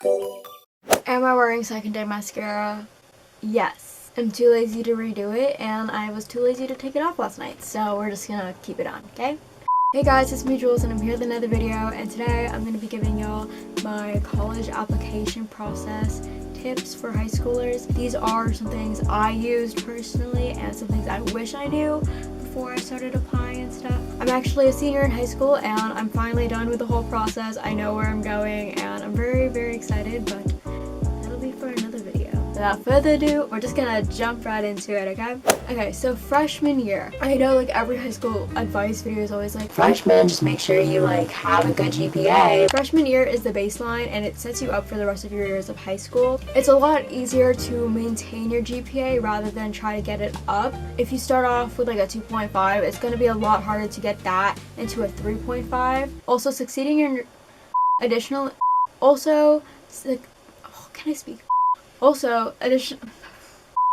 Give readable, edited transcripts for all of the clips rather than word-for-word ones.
Am I wearing second day mascara? Yes. I'm too lazy to redo it, and I was too lazy to take it off last night, so we're just gonna keep it on, okay? Hey guys, it's me Jules, and I'm here with another video, and today I'm gonna be giving y'all my college application process tips for high schoolers. These are some things I used personally, and some things I wish I knew before I started applying and stuff. I'm actually a senior in high school, and I'm finally done with the whole process. I know where I'm going, and I'm very, very excited, but that'll be for another video. Without further ado, we're just gonna jump right into it, okay? Okay, so freshman year. I know like every high school advice video is always like, freshmen, just make sure you like have a good GPA. Freshman year is the baseline, and it sets you up for the rest of your years of high school. It's a lot easier to maintain your GPA rather than try to get it up. If you start off with like a 2.5, it's gonna be a lot harder to get that into a 3.5. Also, succeeding in additional, also, can I speak? Also,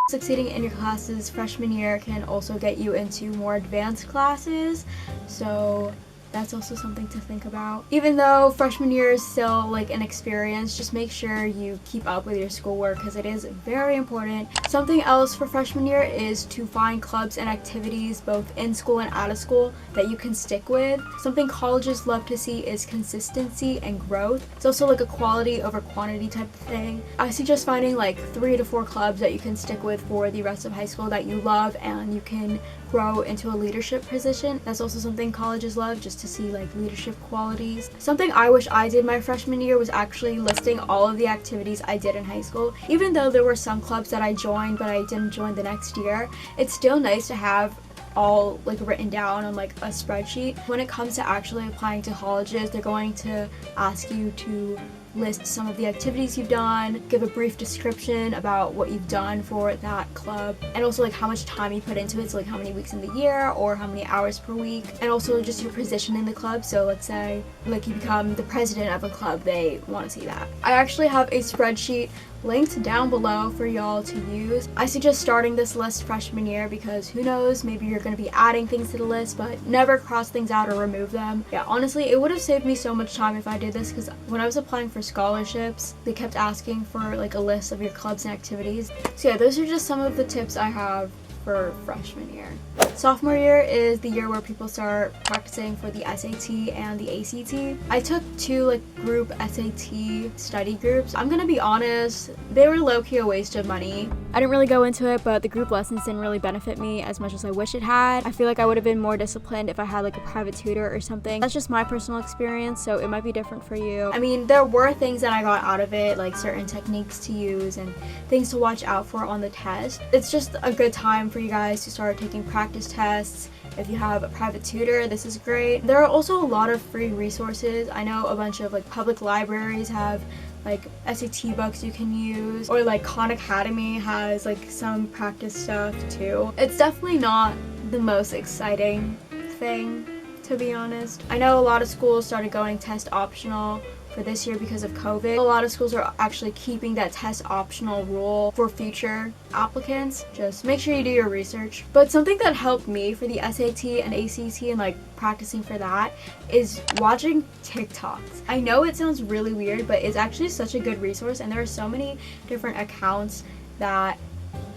succeeding in your classes freshman year can also get you into more advanced classes, so that's also something to think about. Even though freshman year is still like an experience, just make sure you keep up with your schoolwork because it is very important. Something else for freshman year is to find clubs and activities both in school and out of school that you can stick with. Something colleges love to see is consistency and growth. It's also like a quality over quantity type of thing. I suggest finding like 3 to 4 clubs that you can stick with for the rest of high school that you love and you can grow into a leadership position. That's also something colleges love, just to see like leadership qualities. Something I wish I did my freshman year was actually listing all of the activities I did in high school. Even though there were some clubs that I joined but I didn't join the next year, it's still nice to have all like written down on like a spreadsheet. When it comes to actually applying to colleges, they're going to ask you to list some of the activities you've done, give a brief description about what you've done for that club, and also like how much time you put into it, so like how many weeks in the year or how many hours per week, and also just your position in the club. So let's say like you become the president of a club, they want to see that. I actually have a spreadsheet linked down below for y'all to use. I suggest starting this list freshman year because who knows, maybe you're going to be adding things to the list, but never cross things out or remove them. Yeah, honestly, it would have saved me so much time if I did this, because when I was applying for scholarships, they kept asking for like a list of your clubs and activities. So yeah, those are just some of the tips I have for freshman year. Sophomore year is the year where people start practicing for the SAT and the ACT. I took 2 like group SAT study groups. I'm gonna be honest, they were low-key a waste of money. I didn't really go into it, but the group lessons didn't really benefit me as much as I wish it had. I feel like I would have been more disciplined if I had like a private tutor or something. That's just my personal experience, so it might be different for you. I mean, there were things that I got out of it, like certain techniques to use and things to watch out for on the test. It's just a good time for you guys to start taking practice tests. If you have a private tutor, this is great. There are also a lot of free resources. I know a bunch of like public libraries have like SAT books you can use, or like Khan Academy has like some practice stuff too. It's definitely not the most exciting thing, to be honest. I know a lot of schools started going test optional for this year because of COVID. A lot of schools are actually keeping that test optional rule for future applicants. Just make sure you do your research. But something that helped me for the SAT and ACT and like practicing for that is watching TikToks. I know it sounds really weird, but it's actually such a good resource, and there are so many different accounts that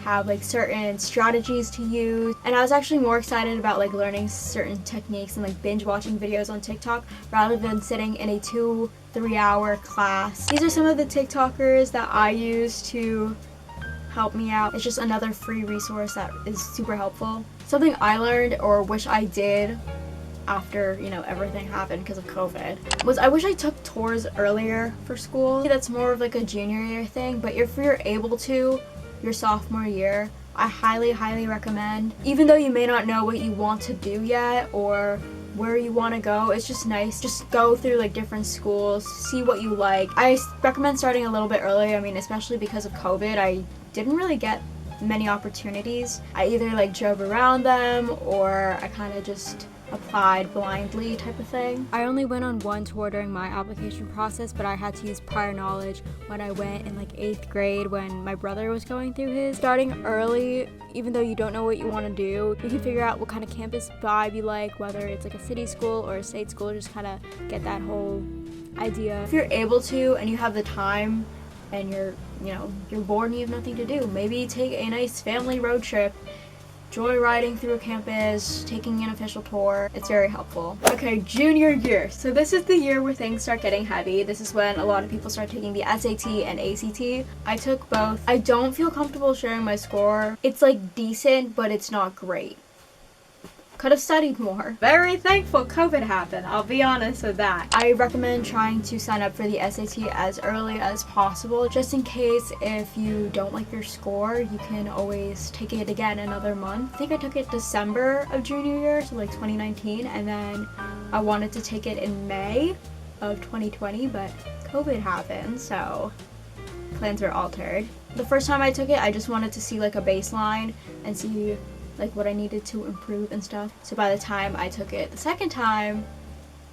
have like certain strategies to use, and I was actually more excited about like learning certain techniques and like binge watching videos on TikTok rather than sitting in a 2-3 hour class. These are some of the TikTokers that I use to help me out. It's just another free resource that is super helpful. Something I learned or wish I did after, you know, everything happened because of COVID was I wish I took tours earlier for school. That's more of like a junior year thing, but if you're able to, your sophomore year, I highly recommend. Even though you may not know what you want to do yet or where you want to go, it's just nice. Just go through like different schools, see what you like. I recommend starting a little bit early. I mean, especially because of COVID, I didn't really get many opportunities. I either like drove around them or I kind of just applied blindly type of thing. I only went on 1 tour during my application process, but I had to use prior knowledge when I went in like 8th grade when my brother was going through his. Starting early, even though you don't know what you want to do, you can figure out what kind of campus vibe you like, whether it's like a city school or a state school, just kind of get that whole idea. If you're able to and you have the time and you're bored and you have nothing to do, maybe take a nice family road trip, joyriding through a campus, taking an official tour. It's very helpful. Okay, junior year. So this is the year where things start getting heavy. This is when a lot of people start taking the SAT and ACT. I took both. I don't feel comfortable sharing my score. It's like decent, but it's not great. Could have studied more. Very thankful COVID happened, I'll be honest with that. I recommend trying to sign up for the SAT as early as possible, just in case if you don't like your score, you can always take it again another month. I think I took it December of junior year, so like 2019, and then I wanted to take it in May of 2020, but COVID happened, so plans were altered. The first time I took it, I just wanted to see like a baseline and see like what I needed to improve and stuff. So by the time I took it the second time,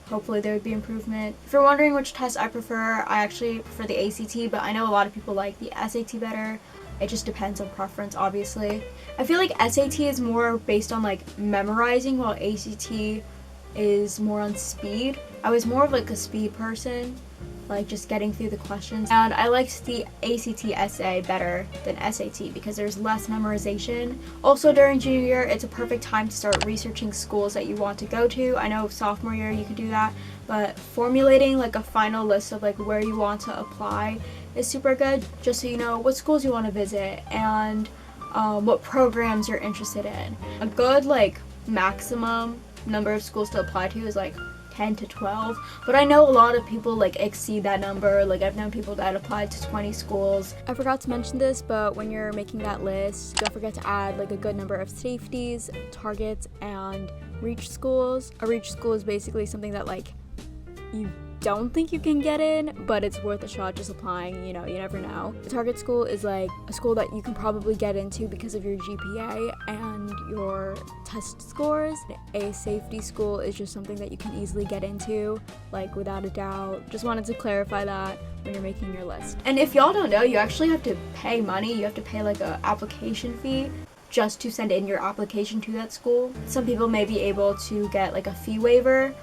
hopefully there would be improvement. If you're wondering which test I prefer, I actually prefer the ACT, but I know a lot of people like the SAT better. It just depends on preference, obviously. I feel like SAT is more based on like memorizing, while ACT is more on speed. I was more of like a speed person, like just getting through the questions, and I liked the ACT essay better than SAT because there's less memorization. Also during junior year, it's a perfect time to start researching schools that you want to go to. I know sophomore year you can do that, but formulating like a final list of like where you want to apply is super good, just so you know what schools you want to visit and what programs you're interested in. A good like maximum number of schools to apply to is like 10 to 12, but I know a lot of people like exceed that number. Like I've known people that applied to 20 schools. I forgot to mention this, but when you're making that list, don't forget to add like a good number of safeties, targets, and reach schools. A reach school is basically something that like you don't think you can get in, but it's worth a shot just applying, you never know. A target school is like a school that you can probably get into because of your GPA and your test scores. A safety school is just something that you can easily get into, like without a doubt. Just wanted to clarify that when you're making your list. And if y'all don't know, you actually have to pay money. You have to pay like a application fee just to send in your application to that school. Some people may be able to get like a fee waiver,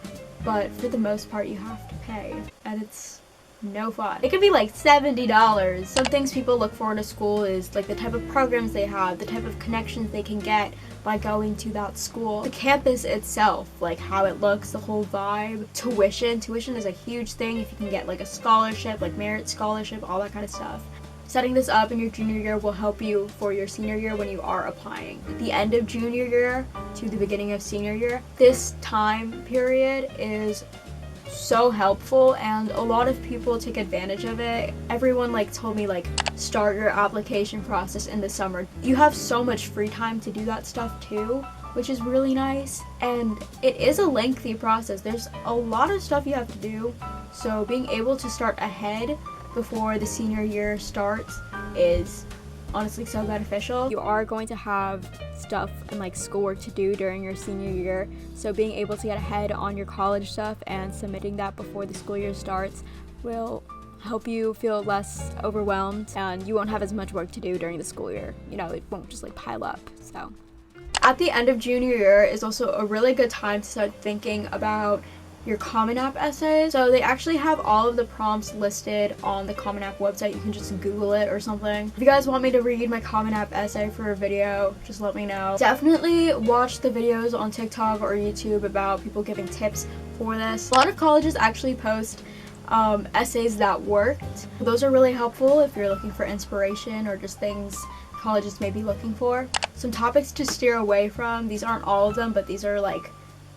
but for the most part you have to pay, and it's no fun. It could be like $70. Some things people look for in a school is like the type of programs they have, the type of connections they can get by going to that school, the campus itself, like how it looks, the whole vibe. Tuition is a huge thing. If you can get like a scholarship, like merit scholarship, all that kind of stuff. Setting this up in your junior year will help you for your senior year when you are applying. At the end of junior year to the beginning of senior year, this time period is so helpful and a lot of people take advantage of it. Everyone like told me like start your application process in the summer. You have so much free time to do that stuff too, which is really nice, and it is a lengthy process. There's a lot of stuff you have to do, so being able to start ahead before the senior year starts is honestly so beneficial. You are going to have stuff and like schoolwork to do during your senior year, so being able to get ahead on your college stuff and submitting that before the school year starts will help you feel less overwhelmed, and you won't have as much work to do during the school year. It won't just like pile up. So at the end of junior year is also a really good time to start thinking about your Common App essays. So they actually have all of the prompts listed on the Common App website. You can just Google it or something. If you guys want me to read my Common App essay for a video, just let me know. Definitely watch the videos on TikTok or YouTube about people giving tips for this. A lot of colleges actually post essays that worked. Those are really helpful if you're looking for inspiration or just things colleges may be looking for. Some topics to steer away from. These aren't all of them, but these are like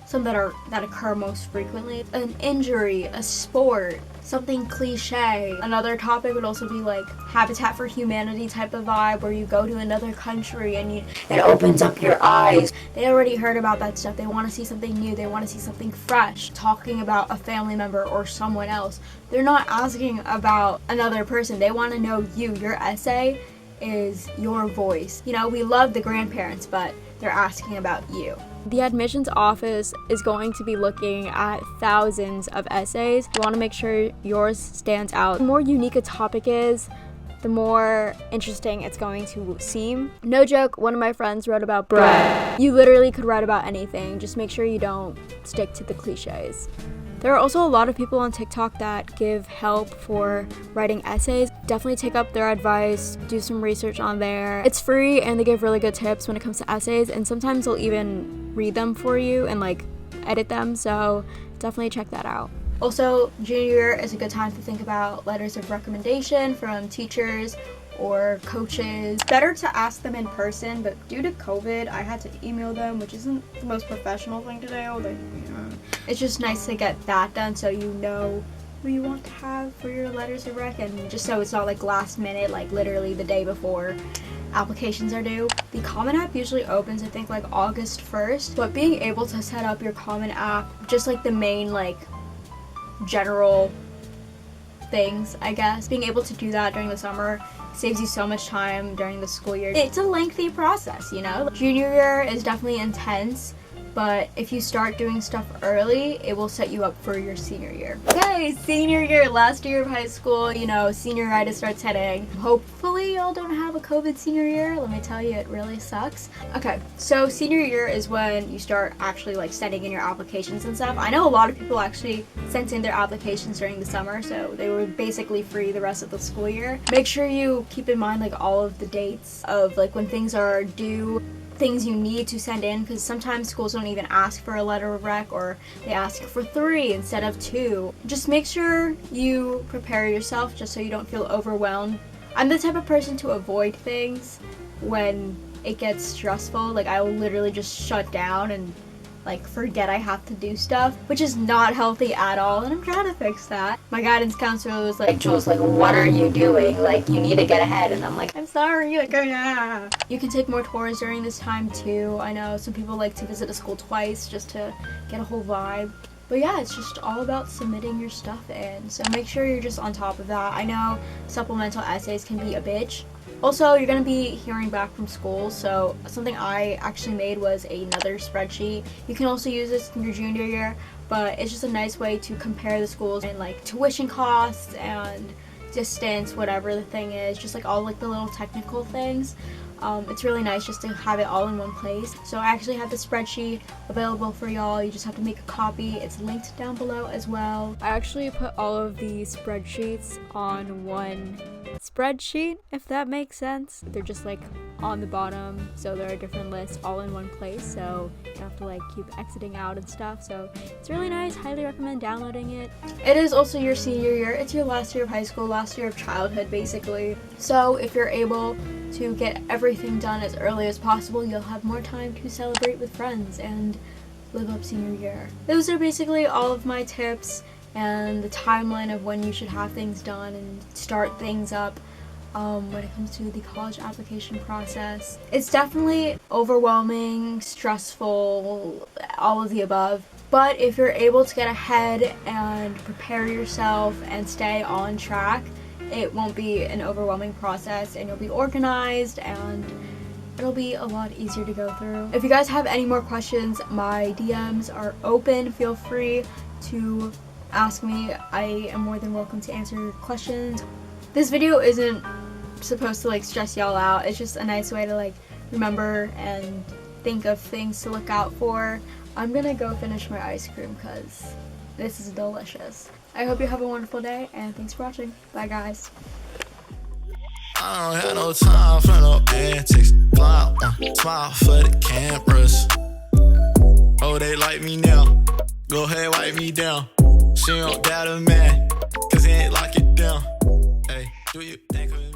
some that occur most frequently. An injury, a sport, something cliche. Another topic would also be like Habitat for Humanity type of vibe, where you go to another country and it opens up your eyes. They already heard about that stuff. They want to see something new. They want to see something fresh. Talking about a family member or someone else. They're not asking about another person. They want to know you. Your essay is your voice. We love the grandparents, but they're asking about you. The admissions office is going to be looking at thousands of essays. You want to make sure yours stands out. The more unique a topic is, the more interesting it's going to seem. No joke, one of my friends wrote about bread. You literally could write about anything. Just make sure you don't stick to the cliches. There are also a lot of people on TikTok that give help for writing essays. Definitely take up their advice, do some research on there. It's free and they give really good tips when it comes to essays, and sometimes they'll even read them for you and like edit them, so definitely check that out. Also, junior year is a good time to think about letters of recommendation from teachers or coaches. Better to ask them in person, but due to COVID, I had to email them, which isn't the most professional thing to do. Like, it's just nice to get that done so you know who you want to have for your letters of rec, and just so it's not like last minute, like literally the day before applications are due. The Common App usually opens, I think, like August 1st, but being able to set up your Common App, just like the main like general things, I guess, being able to do that during the summer saves you so much time during the school year. It's a lengthy process, you know? Junior year is definitely intense, but if you start doing stuff early, it will set you up for your senior year. Okay, senior year, last year of high school, you know, senioritis starts hitting. Hopefully y'all don't have a COVID senior year. Let me tell you, it really sucks. Okay, so senior year is when you start actually like sending in your applications and stuff. I know a lot of people actually sent in their applications during the summer, so they were basically free the rest of the school year. Make sure you keep in mind like all of the dates of like when things are due, things you need to send in, because sometimes schools don't even ask for a letter of rec, or they ask for 3 instead of 2. Just make sure you prepare yourself just so you don't feel overwhelmed. I'm the type of person to avoid things when it gets stressful. Like, I will literally just shut down and like forget I have to do stuff, which is not healthy at all, and I'm trying to fix that. My guidance counselor was like, Jules, like, what are you doing? Like, you need to get ahead. And I'm like, I'm sorry, like, yeah. You can take more tours during this time too. I know some people like to visit a school twice just to get a whole vibe. But yeah, it's just all about submitting your stuff in, so make sure you're just on top of that. I know supplemental essays can be a bitch. Also, you're going to be hearing back from school, so something I actually made was another spreadsheet. You can also use this in your junior year, but it's just a nice way to compare the schools and like tuition costs and distance, whatever the thing is, just like all like the little technical things. It's really nice just to have it all in one place. So I actually have the spreadsheet available for y'all. You just have to make a copy. It's linked down below as well. I actually put all of the spreadsheets on one spreadsheet, if that makes sense. They're just like on the bottom, so there are different lists all in one place, so you don't have to like keep exiting out and stuff. So it's really nice. Highly recommend downloading it. It is also your senior year. It's your last year of high school, last year of childhood basically. So if you're able to get everything done as early as possible, you'll have more time to celebrate with friends and live up senior year. Those are basically all of my tips and the timeline of when you should have things done and start things up when it comes to the college application process. It's definitely overwhelming, stressful, all of the above. But if you're able to get ahead and prepare yourself and stay on track, it won't be an overwhelming process, and you'll be organized and it'll be a lot easier to go through. If you guys have any more questions, my DMs are open. Feel free to ask me. I am more than welcome to answer your questions. This video isn't supposed to like stress y'all out. It's just a nice way to like remember and think of things to look out for. I'm gonna go finish my ice cream because this is delicious. I hope you have a wonderful day, and thanks for watching. Bye guys. I don't have no time for no antics. Smile for the cameras. Oh, they like me now. Go ahead, wipe me down. She don't got a man, cause he ain't lock it down. Hey, do you think of me?